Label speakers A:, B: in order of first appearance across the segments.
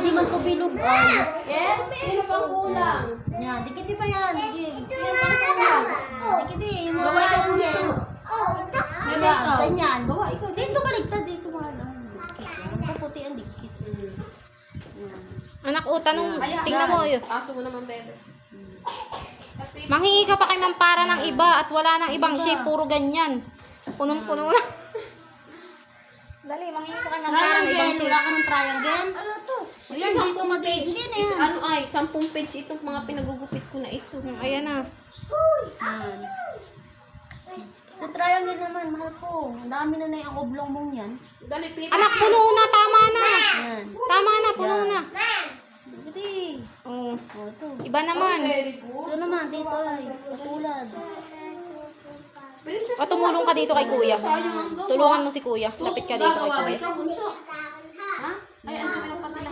A: di man to bilog. Ay.
B: Yes? Sino pang kulang?
A: Yan, dikit pa yan. Dikit. Sino pang kulang? Dikit yung mga
B: Gawa ikaw
A: yan.
B: yan.
A: Yan, saan yan?
B: Gawa ikaw.
A: Dito baligtad, dito wala. Sa puti ang dikit.
C: Anak, tanong, tingnan mo yun.
B: Aso mo naman, bebe.
C: Manghingi ka pa kay Mampara ng iba at wala nang ibang shape, puro ganyan. Punong-puno na. Dali, manghingi ka kay Mampara ng ibang
A: Triangle,
C: shape.
A: wala ka ng triangle? Ano to? Yan, dito magiging yan.
B: Ano ay, 10 page itong mga pinagugupit ko na ito.
C: Ayan na.
A: Yan. Ito triangle naman, mahal ko. Ang dami na yung oblong mong yan.
B: Dali, pipa.
C: Anak, puno na, tama na.
A: Yan.
C: Tama na, puno
A: Yan.
C: na.
A: Dito.
C: Oh,
A: O, ito.
C: iba naman.
B: Very good.
A: Ito naman, dito ay. Patulad.
C: O, tumulong ka dito kay Kuya. Tulungan mo si Kuya. Lapit ka dito kay
B: Gagawa ba
C: Kuya.
B: ikaw, bunso? Ha? Ay, ano meron pa pala?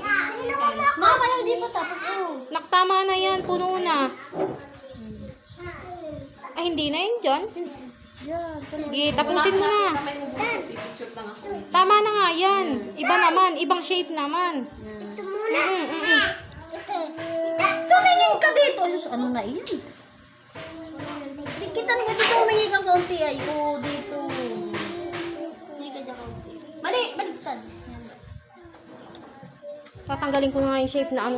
A: Mama, yung di pa tapos. Oh.
C: Naktama na yan, puno na. Ay, hindi na yun dyan.
A: Yan.
C: Sige, tapusin mo na.
B: Kamay mo bunso, pipicture lang ako.
C: Tama na nga yan. Iba naman, ibang shape naman.
A: Ito Tumingin ka dito. Diyos, ano na iyan? Dikitan mo dito, humingi kang kaunti ay. O, dito. Humingi ka dyan kaunti. Mali, baliktad. Yan.
C: Tatanggalin ko na nga yung shape na ano.